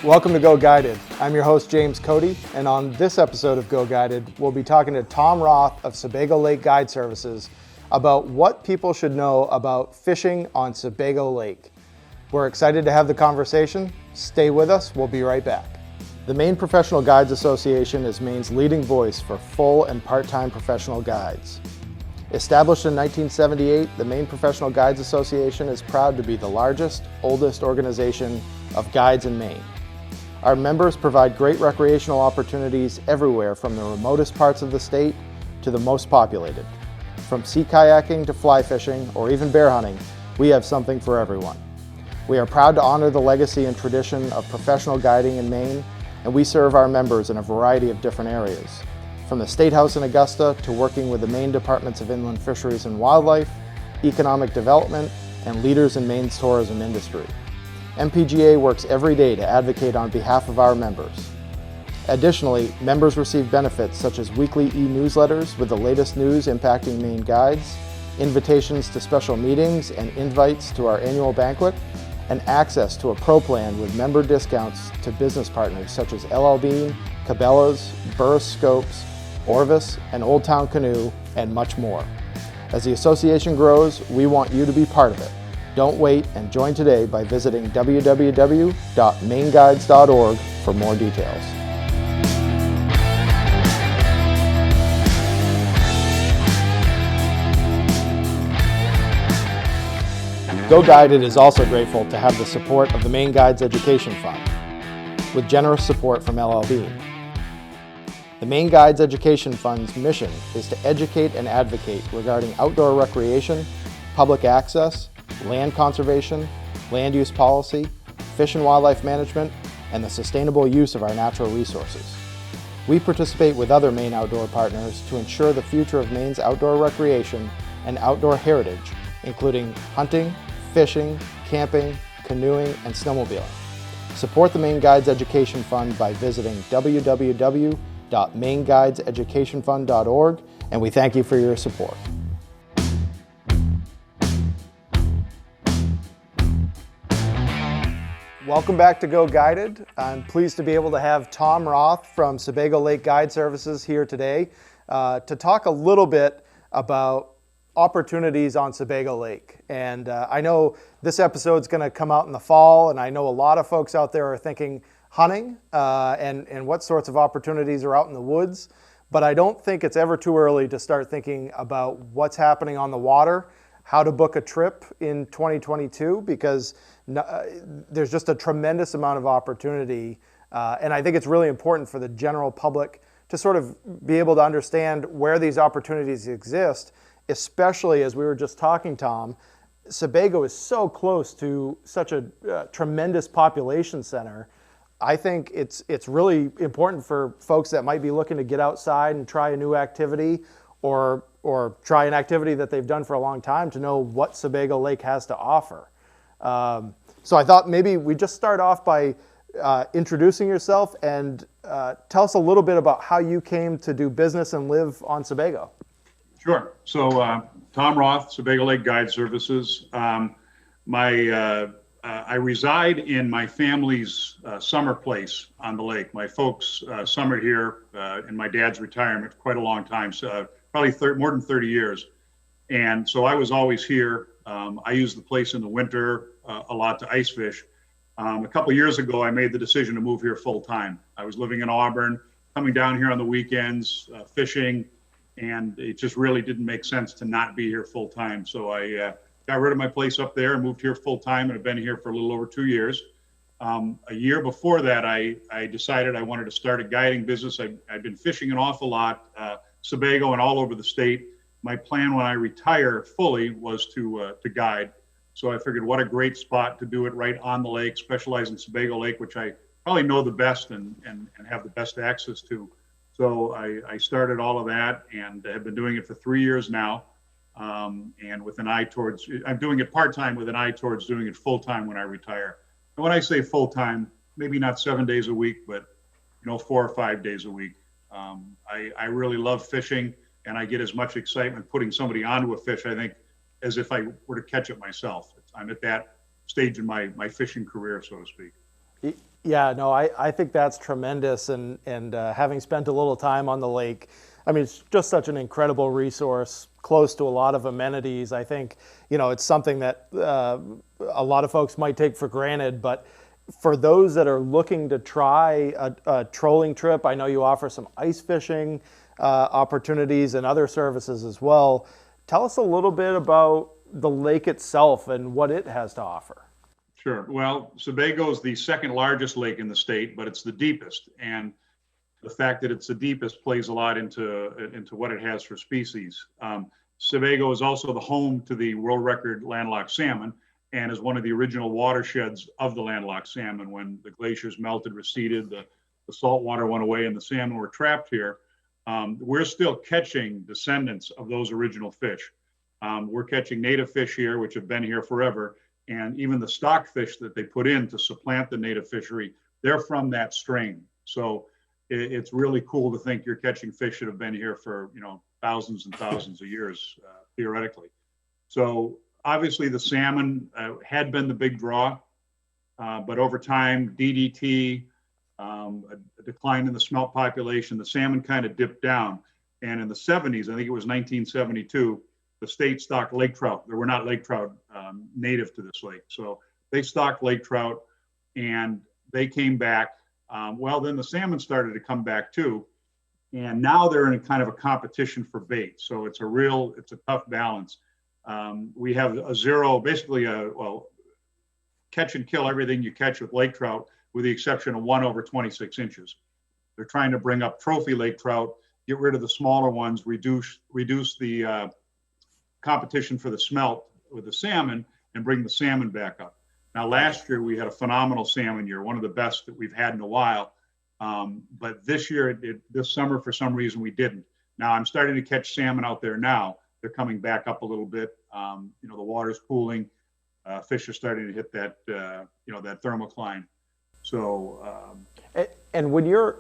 Welcome to GoGuided. I'm your host, James Cote, and on this episode of GoGuided, we'll be talking to Tom Roth of Sebago Lake Guide Services about what people should know about fishing on Sebago Lake. We're excited to have the conversation. Stay with us. We'll be right back. The Maine Professional Guides Association is Maine's leading voice for full and part-time professional guides. Established in 1978, the Maine Professional Guides Association is proud to be the largest, oldest organization of guides in Maine. Our members provide great recreational opportunities everywhere from the remotest parts of the state to the most populated. From sea kayaking to fly fishing or even bear hunting, we have something for everyone. We are proud to honor the legacy and tradition of professional guiding in Maine, and we serve our members in a variety of different areas. From the State House in Augusta to working with the Maine Departments of Inland Fisheries and Wildlife, economic development, and leaders in Maine's tourism industry. MPGA works every day to advocate on behalf of our members. Additionally, members receive benefits such as weekly e-newsletters with the latest news impacting Maine guides, invitations to special meetings and invites to our annual banquet, and access to a pro plan with member discounts to business partners such as LL Bean, Cabela's, Burris Scopes, Orvis, and Old Town Canoe, and much more. As the association grows, we want you to be part of it. Don't wait and join today by visiting www.mainguides.org for more details. GoGuided is also grateful to have the support of the Maine Guides Education Fund, with generous support from LL Bean. The Maine Guides Education Fund's mission is to educate and advocate regarding outdoor recreation, public access, land conservation, land use policy, fish and wildlife management, and the sustainable use of our natural resources. We participate with other Maine outdoor partners to ensure the future of Maine's outdoor recreation and outdoor heritage, including hunting, fishing, camping, canoeing, and snowmobiling. Support the Maine Guides Education Fund by visiting www.mainguideseducationfund.org, and we thank you for your support. Welcome back to GoGuided. I'm pleased to be able to have Tom Roth from Sebago Lake Guide Services here today to talk a little bit about opportunities on Sebago Lake. And I know this episode's going to come out in the fall, and I know a lot of folks out there are thinking hunting and what sorts of opportunities are out in the woods. But I don't think it's ever too early to start thinking about what's happening on the water, how to book a trip in 2022, because there's just a tremendous amount of opportunity. And I think it's really important for the general public to sort of be able to understand where these opportunities exist, especially as we were just talking, Tom. Sebago is so close to such a tremendous population center. I think it's really important for folks that might be looking to get outside and try a new activity or try an activity that they've done for a long time to know what Sebago Lake has to offer. So I thought maybe we just start off by introducing yourself and tell us a little bit about how you came to do business and live on Sebago. Sure. So Tom Roth, Sebago Lake Guide Services. I reside in my family's summer place on the lake. My folks summered here in my dad's retirement for quite a long time, so probably more than 30 years. And so I was always here. I use the place in the winter a lot to ice fish. A couple of years ago, I made the decision to move here full time. I was living in Auburn, coming down here on the weekends, fishing, and it just really didn't make sense to not be here full time. So I got rid of my place up there and moved here full time, and have been here for a little over 2 years. A year before that, I decided I wanted to start a guiding business. I'd been fishing an awful lot, Sebago and all over the state. My plan when I retire fully was to guide. So I figured what a great spot to do it right on the lake, specialize in Sebago Lake, which I probably know the best and have the best access to. So I started all of that and have been doing it for 3 years now. And with an eye towards, I'm doing it part-time with an eye towards doing it full-time when I retire. And when I say full-time, maybe not 7 days a week, but 4 or 5 days a week. I really love fishing, and I get as much excitement putting somebody onto a fish, I think, as if I were to catch it myself. I'm at that stage in my fishing career, so to speak. Yeah, no, I think that's tremendous, and having spent a little time on the lake, I mean, it's just such an incredible resource, close to a lot of amenities. I think, it's something that a lot of folks might take for granted, but for those that are looking to try a trolling trip, I know you offer some ice fishing opportunities and other services as well. Tell us a little bit about the lake itself and what it has to offer. Sure. Well, Sebago is the second largest lake in the state, but it's the deepest. And the fact that it's the deepest plays a lot into what it has for species. Sebago is also the home to the world record landlocked salmon and is one of the original watersheds of the landlocked salmon. When the glaciers melted, receded, the salt water went away and the salmon were trapped here. We're still catching descendants of those original fish. We're catching native fish here, which have been here forever. And even the stock fish that they put in to supplant the native fishery, they're from that strain. So it's really cool to think you're catching fish that have been here for, thousands and thousands of years, theoretically. So obviously the salmon had been the big draw, but over time, DDT, a decline in the smelt population, the salmon kind of dipped down. And in the 70s, I think it was 1972, the state stocked lake trout. There were not lake trout native to this lake. So they stocked lake trout and they came back. Well, then the salmon started to come back too. And now they're in kind of a competition for bait. So it's a tough balance. We have a zero, basically catch and kill everything you catch with lake trout, with the exception of 1 over 26 inches. They're trying to bring up trophy lake trout, get rid of the smaller ones, reduce the competition for the smelt with the salmon, and bring the salmon back up. Now, last year we had a phenomenal salmon year, one of the best that we've had in a while. But this year, this summer, for some reason, we didn't. Now I'm starting to catch salmon out there now. They're coming back up a little bit. The water's cooling. Fish are starting to hit that, that thermocline. So, and when you're,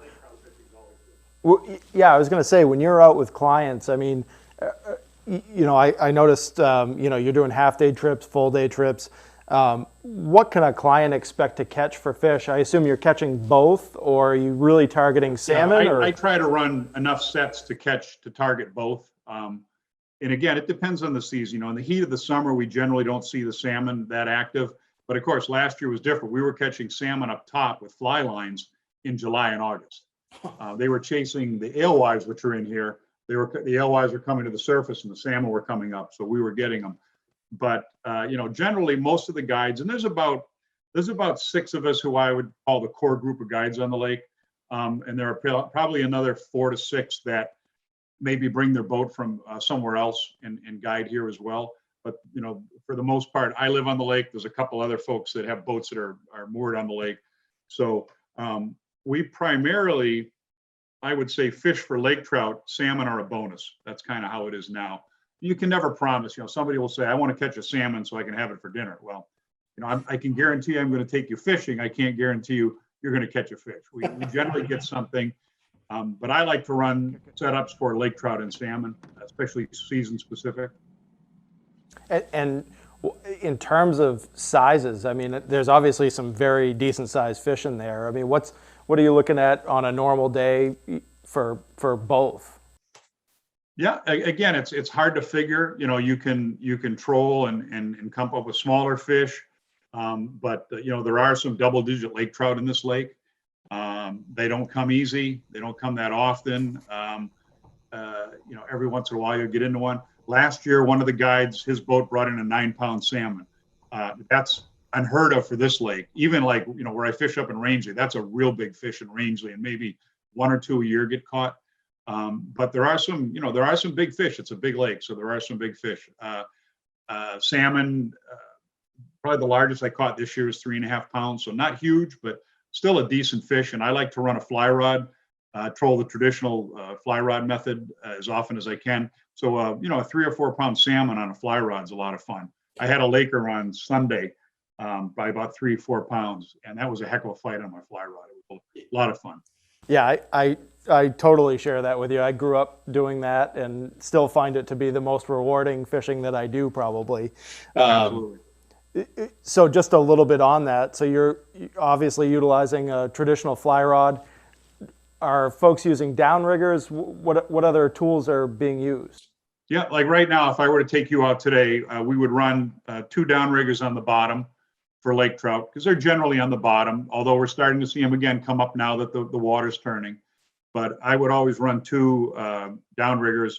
yeah, I was going to say, when you're out with clients, I mean, I noticed, you're doing half-day trips, full-day trips. What can a client expect to catch for fish? I assume you're catching both, or are you really targeting salmon? I try to run enough sets to target both. And again, it depends on the season. In the heat of the summer, we generally don't see the salmon that active. But of course, last year was different. We were catching salmon up top with fly lines in July and August. They were chasing the alewives, which are in here. The alewives were coming to the surface and the salmon were coming up, so we were getting them. But generally, most of the guides, and there's about 6 of us who I would call the core group of guides on the lake, and there are probably another 4 to 6 that maybe bring their boat from somewhere else and guide here as well. But for the most part, I live on the lake. There's a couple other folks that have boats that are moored on the lake. So we primarily, I would say, fish for lake trout. Salmon are a bonus. That's kind of how it is now. You can never promise. Somebody will say, I want to catch a salmon so I can have it for dinner. Well, I can guarantee I'm going to take you fishing. I can't guarantee you're going to catch a fish. We generally get something. But I like to run setups for lake trout and salmon, especially season specific. And in terms of sizes, I mean, there's obviously some very decent sized fish in there. I mean, what are you looking at on a normal day for both? Yeah, again, it's hard to figure. You can troll and come up with smaller fish, but there are some double-digit lake trout in this lake. They don't come easy. They don't come that often. Every once in a while you'll get into one. Last year, one of the guides, his boat brought in a 9-pound salmon. That's unheard of for this lake. Even where I fish up in Rangeley, that's a real big fish in Rangeley, and maybe 1 or 2 a year get caught. But there are some big fish. It's a big lake, so there are some big fish. Salmon, probably the largest I caught this year is 3.5 pounds, so not huge, but still a decent fish. And I like to run a fly rod, troll the traditional fly rod method as often as I can. So, a 3 or 4 pound salmon on a fly rod is a lot of fun. I had a laker on Sunday by about 3 or 4 pounds, and that was a heck of a fight on my fly rod. It was a lot of fun. Yeah, I totally share that with you. I grew up doing that and still find it to be the most rewarding fishing that I do, probably. Absolutely. So just a little bit on that. So you're obviously utilizing a traditional fly rod. Are folks using downriggers? What other tools are being used? Yeah, like right now, if I were to take you out today, we would run 2 downriggers on the bottom for lake trout because they're generally on the bottom, although we're starting to see them again come up now that the water's turning. But I would always run 2 downriggers,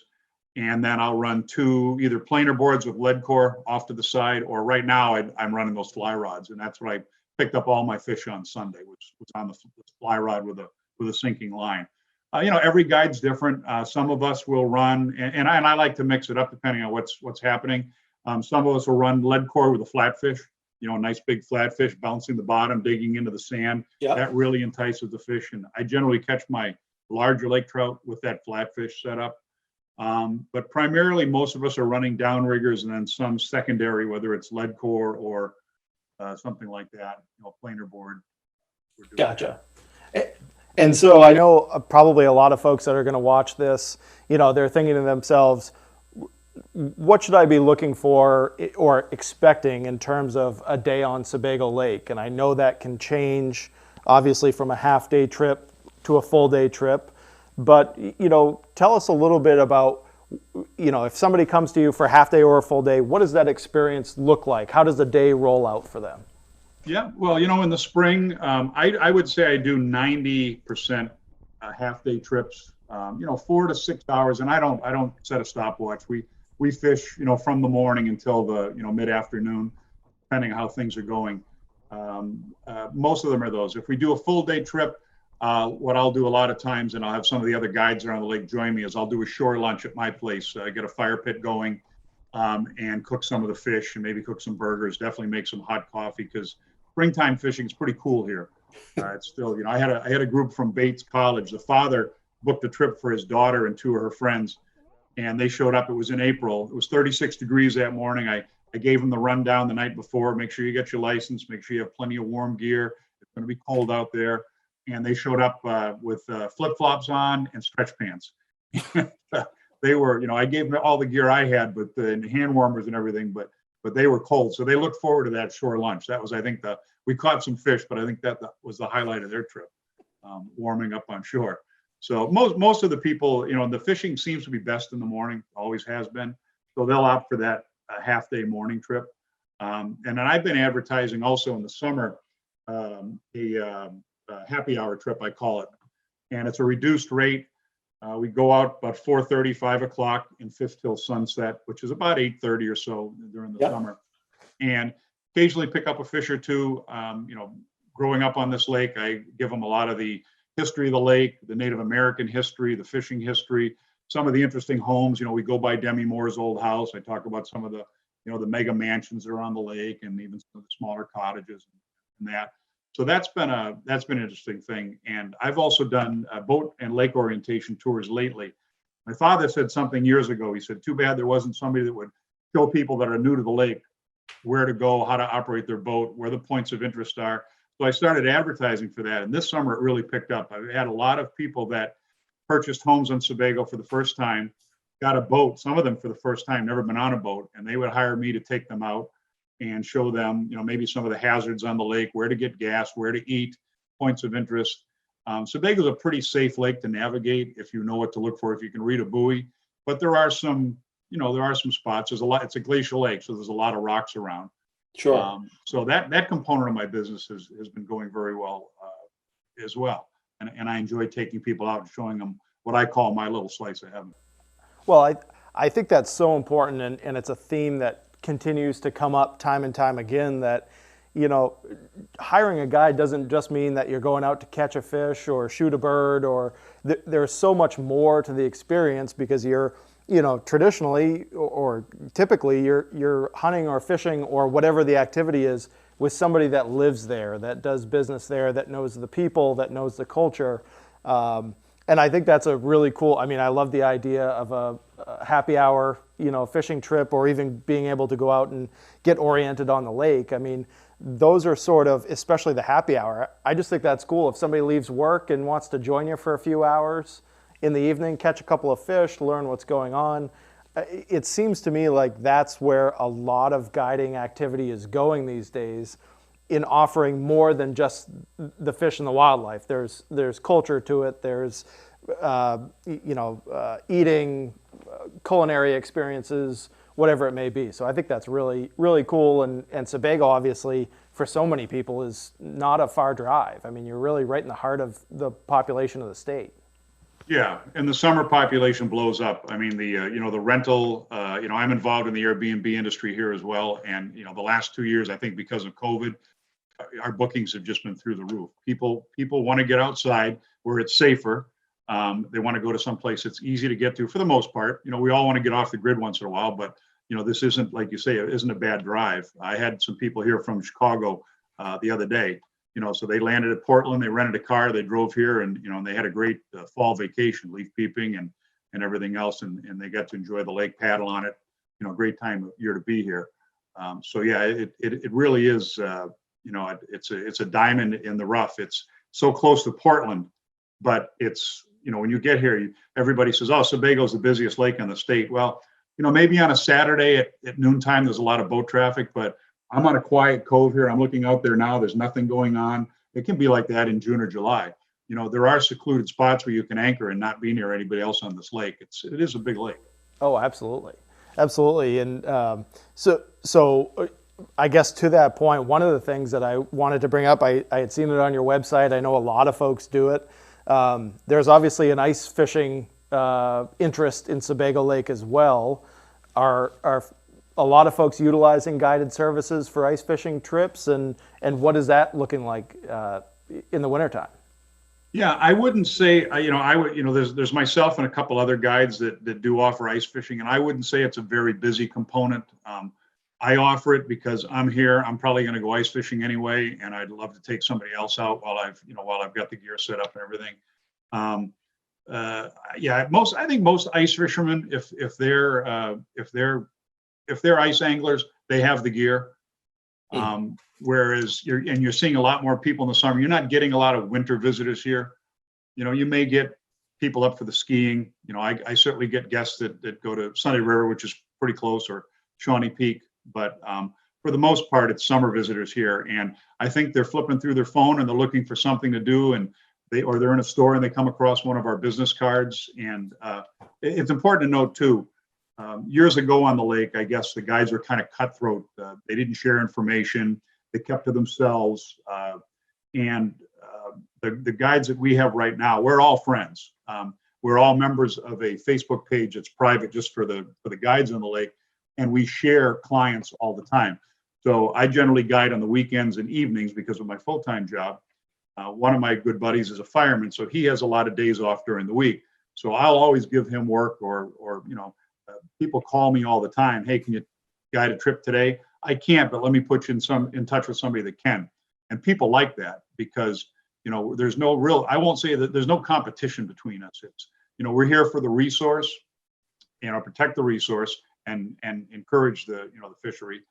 and then I'll run 2 either planer boards with lead core off to the side, or right now I'm running those fly rods, and that's what I picked up all my fish on Sunday, which was on the fly rod with a sinking line. Every guide's different. Some of us will run, and I like to mix it up depending on what's happening. Some of us will run lead core with a flatfish, a nice big flatfish bouncing the bottom, digging into the sand. Yep. That really entices the fish, and I generally catch my larger lake trout with that flatfish setup. But primarily, most of us are running downriggers and then some secondary, whether it's lead core or something like that, planer board. Gotcha. And so I know probably a lot of folks that are going to watch this, they're thinking to themselves, what should I be looking for or expecting in terms of a day on Sebago Lake? And I know that can change, obviously, from a half-day trip to a full-day trip. But, tell us a little bit about, if somebody comes to you for a half-day or a full day, what does that experience look like? How does the day roll out for them? Yeah, well, in the spring, I would say I do 90% half-day trips, 4 to 6 hours, and I don't set a stopwatch. We fish, from the morning until the mid-afternoon, depending on how things are going. Most of them are those. If we do a full-day trip, what I'll do a lot of times, and I'll have some of the other guides around the lake join me, is I'll do a shore lunch at my place. Get a fire pit going, and cook some of the fish, and maybe cook some burgers. Definitely make some hot coffee because springtime fishing is pretty cool here. It's still, I had a group from Bates College. The father booked a trip for his daughter and 2 of her friends, and they showed up. It was in April. It was 36 degrees that morning. I gave them the rundown the night before. Make sure you get your license. Make sure you have plenty of warm gear. It's going to be cold out there. And they showed up with flip-flops on and stretch pants. They were, I gave them all the gear I had, but the hand warmers and everything, but they were cold. So they looked forward to that shore lunch. That was, I think, we caught some fish, but I think that was the highlight of their trip, warming up on shore. So most of the people, the fishing seems to be best in the morning, always has been. So they'll opt for that half-day morning trip. And then I've been advertising also in the summer a happy hour trip, I call it. And it's a reduced rate. We go out about 4:30, 5 o'clock and fish till sunset, which is about 8:30 or so during the summer. And occasionally pick up a fish or 2. Growing up on this lake, I give them a lot of the history of the lake, the Native American history, the fishing history, some of the interesting homes. We go by Demi Moore's old house. I talk about some of the, the mega mansions that are on the lake, and even some of the smaller cottages and that. So that's been an interesting thing. And I've also done boat and lake orientation tours lately. My father said something years ago. He said, too bad there wasn't somebody that would show people that are new to the lake where to go, how to operate their boat, where the points of interest are. So I started advertising for that. And this summer it really picked up. I've had a lot of people that purchased homes on Sebago for the first time, got a boat, some of them for the first time, never been on a boat, and they would hire me to take them out and show them, maybe some of the hazards on the lake, where to get gas, where to eat, points of interest. Sebago is a pretty safe lake to navigate if you know what to look for, if you can read a buoy. But there are some spots. There's a lot. It's a glacial lake, so there's a lot of rocks around. Sure. So that component of my business has been going very well as well. And I enjoy taking people out and showing them what I call my little slice of heaven. Well, I think that's so important, and it's a theme that continues to come up time and time again, that hiring a guide doesn't just mean that you're going out to catch a fish or shoot a bird, or there's so much more to the experience, because you're traditionally or typically you're hunting or fishing or whatever the activity is with somebody that lives there, that does business there, that knows the people, that knows the culture. And I think that's a really cool, I love the idea of a happy hour, fishing trip, or even being able to go out and get oriented on the lake. Those are sort of, especially the happy hour. I just think that's cool. If somebody leaves work and wants to join you for a few hours in the evening, catch a couple of fish, learn what's going on. it seems to me like that's where a lot of guiding activity is going these days, in offering more than just the fish and the wildlife. There's culture to it. There's eating, culinary experiences, whatever it may be. So I think that's really, really cool. And Sebago, obviously, for so many people, is not a far drive. I mean, you're really right in the heart of the population of the state. Yeah, and the summer population blows up. I mean, the rental. I'm involved in the Airbnb industry here as well, and the last 2 years, I think because of COVID, our bookings have just been through the roof. People want to get outside where it's safer. They want to go to some place that's easy to get to for the most part. We all want to get off the grid once in a while, but this isn't, like you say, it isn't a bad drive. I had some people here from Chicago the other day. So they landed at Portland, they rented a car, they drove here, and they had a great fall vacation, leaf peeping and everything else, and they got to enjoy the lake, paddle on it. Great time of year to be here. So yeah, it really is. It's a diamond in the rough. It's so close to Portland, but it's when you get here, everybody says, "Oh, Sebago's the busiest lake in the state." Well, maybe on a Saturday at noontime there's a lot of boat traffic, but I'm on a quiet cove here. I'm looking out there now. There's nothing going on. It can be like that in June or July. There are secluded spots where you can anchor and not be near anybody else on this lake. It is a big lake. Oh, absolutely. Absolutely. And so I guess to that point, one of the things that I wanted to bring up, I had seen it on your website. I know a lot of folks do it. There's obviously an ice fishing interest in Sebago Lake as well. Are a lot of folks utilizing guided services for ice fishing trips, and what is that looking like in the wintertime? Yeah, I wouldn't say, I would, there's myself and a couple other guides that do offer ice fishing, and I wouldn't say it's a very busy component. I offer it because I'm here. I'm probably going to go ice fishing anyway, and I'd love to take somebody else out while I've got the gear set up and everything. I think most ice fishermen, if they're ice anglers, they have the gear. Whereas you're seeing a lot more people in the summer. You're not getting a lot of winter visitors here. You may get people up for the skiing. I certainly get guests that go to Sunday River, which is pretty close, or Shawnee Peak. But for the most part, it's summer visitors here. And I think they're flipping through their phone and they're looking for something to do, and they're in a store and they come across one of our business cards. And it's important to note too, years ago on the lake, I guess the guides were kind of cutthroat. They didn't share information. They kept to themselves. And the guides that we have right now, we're all friends. We're all members of a Facebook page that's private just for the guides on the lake, and we share clients all the time. So I generally guide on the weekends and evenings because of my full-time job. One of my good buddies is a fireman, so he has a lot of days off during the week. So I'll always give him work, or people call me all the time. Hey, can you guide a trip today? I can't, but let me put you in touch with somebody that can. And people like that because there's no real. I won't say that there's no competition between us. It's we're here for the resource, protect the resource and encourage the fishery,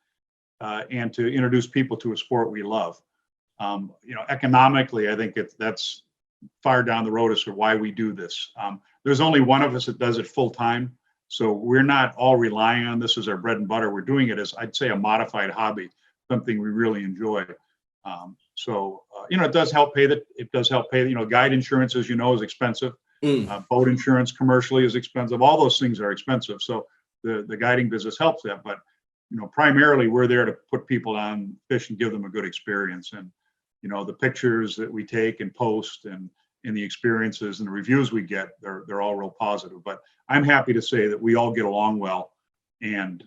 and to introduce people to a sport we love. Economically, I think that's far down the road as to why we do this. There's only one of us that does it full time. So we're not all relying on this as our bread and butter. We're doing it as, I'd say, a modified hobby, something we really enjoy. It does help pay guide insurance, as is expensive. Boat insurance commercially is expensive. All those things are expensive. So the guiding business helps that. But, primarily we're there to put people on fish and give them a good experience. And, the pictures that we take and post and the experiences and the reviews we get, they're all real positive. But I'm happy to say that we all get along well and,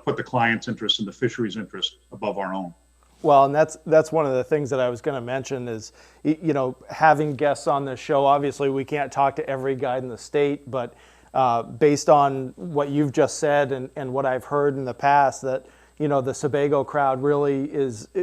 put the client's interest and the fishery's interest above our own. Well, and that's one of the things that I was going to mention is, having guests on this show. Obviously, we can't talk to every guide in the state, but based on what you've just said and what I've heard in the past, that the Sebago crowd really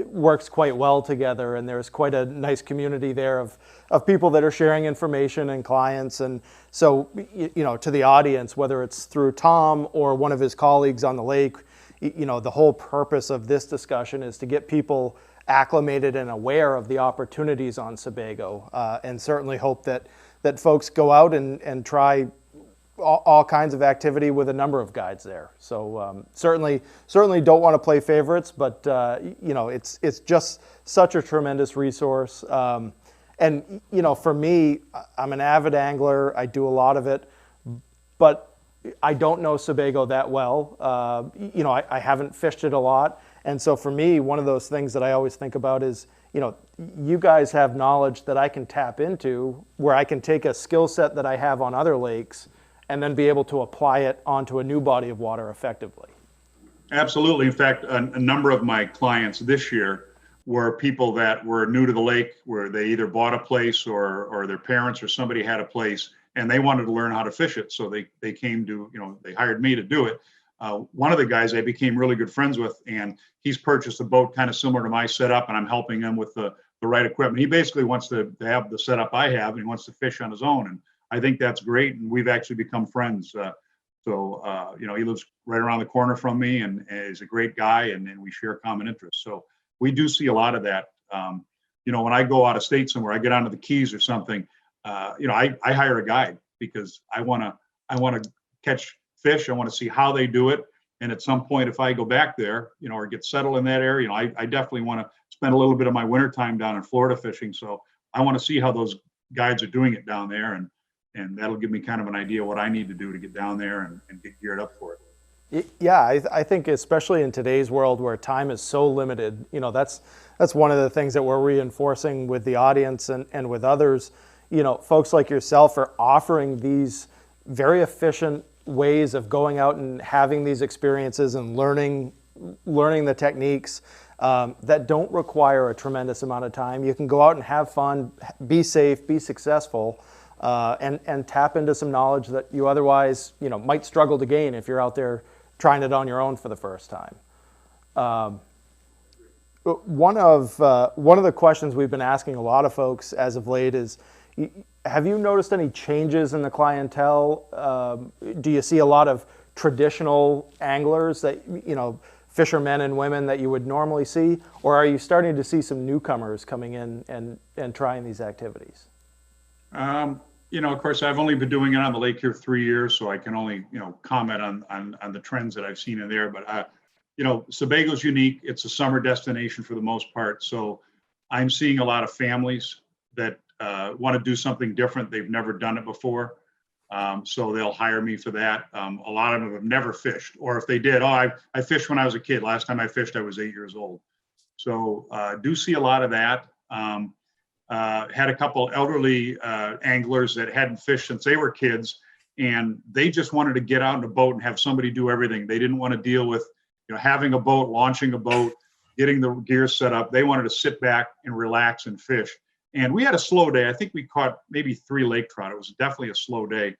works quite well together, and there's quite a nice community there of people that are sharing information and clients. And so, to the audience, whether it's through Tom or one of his colleagues on the lake, the whole purpose of this discussion is to get people acclimated and aware of the opportunities on Sebago, and certainly hope that folks go out and try all kinds of activity with a number of guides there. So certainly don't want to play favorites, but it's just such a tremendous resource. And for me, I'm an avid angler. I do a lot of it, but I don't know Sebago that well. I haven't fished it a lot. And so for me, one of those things that I always think about is, you guys have knowledge that I can tap into where I can take a skill set that I have on other lakes and then be able to apply it onto a new body of water effectively. Absolutely. In fact, a number of my clients this year were people that were new to the lake, where they either bought a place or their parents or somebody had a place and they wanted to learn how to fish it. So they came to, they hired me to do it. One of the guys I became really good friends with, and he's purchased a boat kind of similar to my setup, and I'm helping him with the right equipment. He basically wants to have the setup I have, and he wants to fish on his own. And I think that's great. And we've actually become friends. He lives right around the corner from me, and is a great guy, and we share common interests. So we do see a lot of that. When I go out of state somewhere, I get onto the Keys or something, I hire a guide because I want to catch fish. I want to see how they do it. And at some point, if I go back there, or get settled in that area, I definitely want to spend a little bit of my winter time down in Florida fishing. So I want to see how those guides are doing it down there. And that'll give me kind of an idea what I need to do to get down there and get geared up for it. Yeah, I think especially in today's world where time is so limited, that's one of the things that we're reinforcing with the audience and with others. Folks like yourself are offering these very efficient ways of going out and having these experiences and learning the techniques that don't require a tremendous amount of time. You can go out and have fun, be safe, be successful, and tap into some knowledge that you otherwise, might struggle to gain if you're out there trying it on your own for the first time. One of the questions we've been asking a lot of folks as of late is, have you noticed any changes in the clientele? Do you see a lot of traditional anglers that, fishermen and women that you would normally see? Or are you starting to see some newcomers coming in and trying these activities? Of course, I've only been doing it on the lake here 3 years, so I can only, comment on the trends that I've seen in there. But, Sebago's unique. It's a summer destination for the most part. So I'm seeing a lot of families that want to do something different. They've never done it before. So they'll hire me for that. A lot of them have never fished, or if they did, I fished when I was a kid. Last time I fished, I was 8 years old. So do see a lot of that. Had a couple elderly anglers that hadn't fished since they were kids, and they just wanted to get out in a boat and have somebody do everything. They didn't want to deal with, having a boat, launching a boat, getting the gear set up. They wanted to sit back and relax and fish. And we had a slow day. I think we caught maybe 3 lake trout. It was definitely a slow day,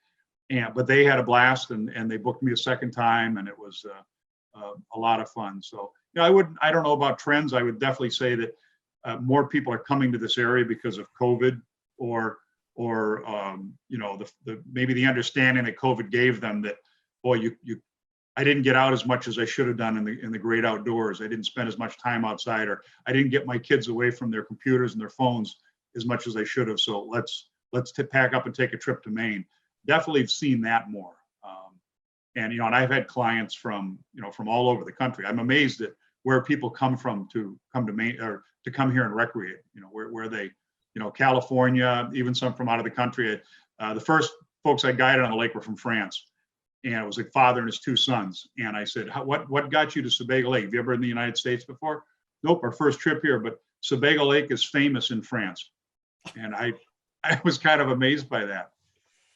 but they had a blast, and they booked me a second time, and it was a lot of fun. So I don't know about trends. I would definitely say that more people are coming to this area because of COVID, or maybe the understanding that COVID gave them that, boy, I didn't get out as much as I should have done in the great outdoors. I didn't spend as much time outside, or I didn't get my kids away from their computers and their phones as much as I should have. So let's pack up and take a trip to Maine. Definitely seen that more. And I've had clients from all over the country. I'm amazed at where people come from to come to Maine, or to come here and recreate. Where they, California, even some from out of the country. The first folks I guided on the lake were from France, and it was a father and his 2 sons. And I said, what got you to Sebago Lake? Have you ever been in the United States before? Nope, our first trip here, but Sebago Lake is famous in France. And I was kind of amazed by that.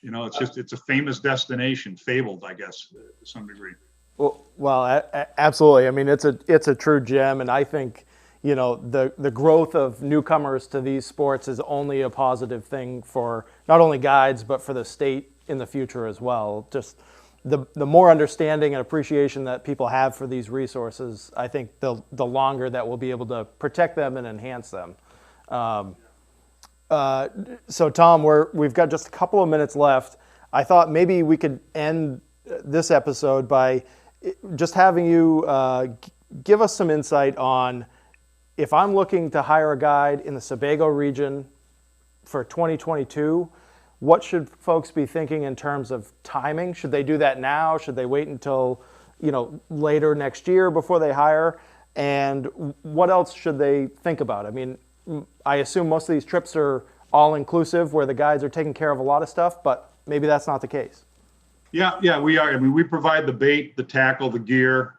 It's a famous destination, fabled, I guess, to some degree. Well, absolutely. I mean, it's a true gem, and I think the growth of newcomers to these sports is only a positive thing for not only guides but for the state in the future as well. Just the more understanding and appreciation that people have for these resources, I think the longer that we'll be able to protect them and enhance them. So Tom, we've got just a couple of minutes left. I thought maybe we could end this episode by just having you give us some insight on, if I'm looking to hire a guide in the Sebago region for 2022, what should folks be thinking in terms of timing? Should they do that now? Should they wait until, later next year before they hire? And what else should they think about? I mean, I assume most of these trips are all-inclusive where the guides are taking care of a lot of stuff, but maybe that's not the case. Yeah, we are. I mean, we provide the bait, the tackle, the gear.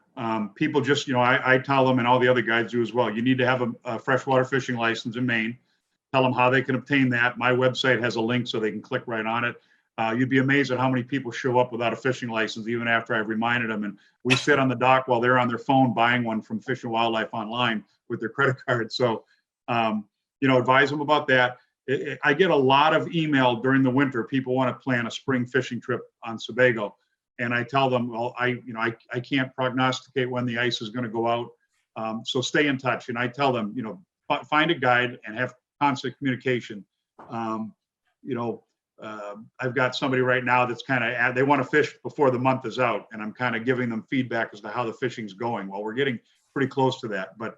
People just, I tell them, and all the other guides do as well, you need to have a freshwater fishing license in Maine. Tell them how they can obtain that. My website has a link so they can click right on it. You'd be amazed at how many people show up without a fishing license, even after I've reminded them. And we sit on the dock while they're on their phone buying one from Fish and Wildlife online with their credit card. So, advise them about that. I get a lot of email during the winter. People want to plan a spring fishing trip on Sebago. And I tell them, well, I can't prognosticate when the ice is going to go out. So stay in touch. And I tell them, find a guide and have constant communication. I've got somebody right now that's they want to fish before the month is out, and I'm kind of giving them feedback as to how the fishing's going. Well, we're getting pretty close to that, but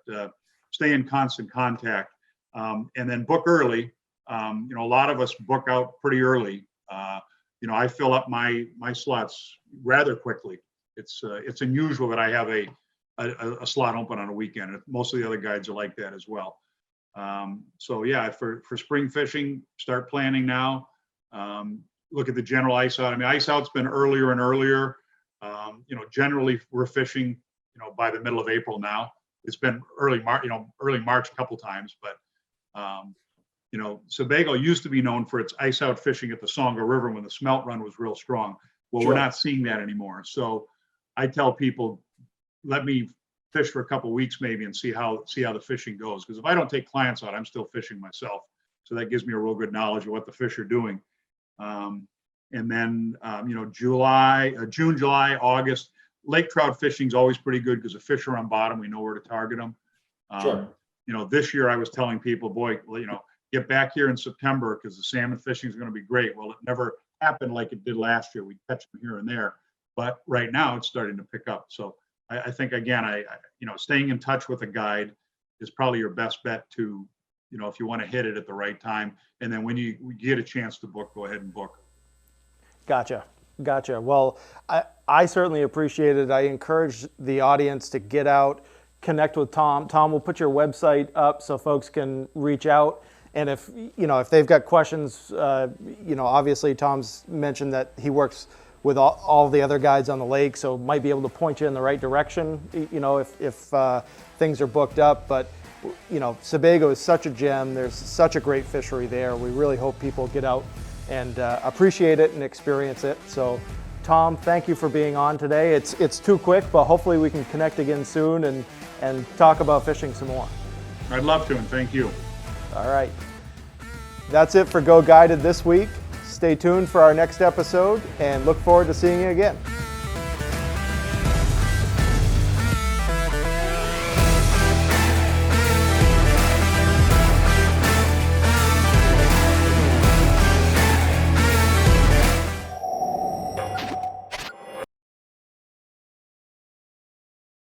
stay in constant contact, and then book early. A lot of us book out pretty early. I fill up my slots rather quickly. It's unusual that I have a slot open on a weekend. Most of the other guides are like that as well. For spring fishing, start planning now. Look at the general ice out. I mean, ice out's been earlier and earlier. Generally we're fishing, by the middle of April now. It's been early March a couple times, but Sebago used to be known for its ice out fishing at the Songa River when the smelt run was real strong. Well, We're not seeing that anymore. So I tell people, let me fish for a couple of weeks maybe and see how the fishing goes. Because if I don't take clients out, I'm still fishing myself. So that gives me a real good knowledge of what the fish are doing. And then, June, July, August, lake trout fishing is always pretty good because the fish are on bottom. We know where to target them. Sure. This year I was telling people, boy, get back here in September because the salmon fishing is going to be great. Well, it never happened like it did last year. We catch them here and there, but right now it's starting to pick up. So I think, again, staying in touch with a guide is probably your best bet to, if you want to hit it at the right time. And then when you get a chance to book, go ahead and book. Gotcha. Well, I certainly appreciate it. I encourage the audience to get out, connect with Tom. Tom will put your website up so folks can reach out. And if they've got questions, obviously Tom's mentioned that he works with all the other guides on the lake, so might be able to point you in the right direction, if things are booked up. But, Sebago is such a gem. There's such a great fishery there. We really hope people get out and appreciate it and experience it. So, Tom, thank you for being on today. It's too quick, but hopefully we can connect again soon and talk about fishing some more. I'd love to, and thank you. All right. That's it for GoGuided this week. Stay tuned for our next episode and look forward to seeing you again.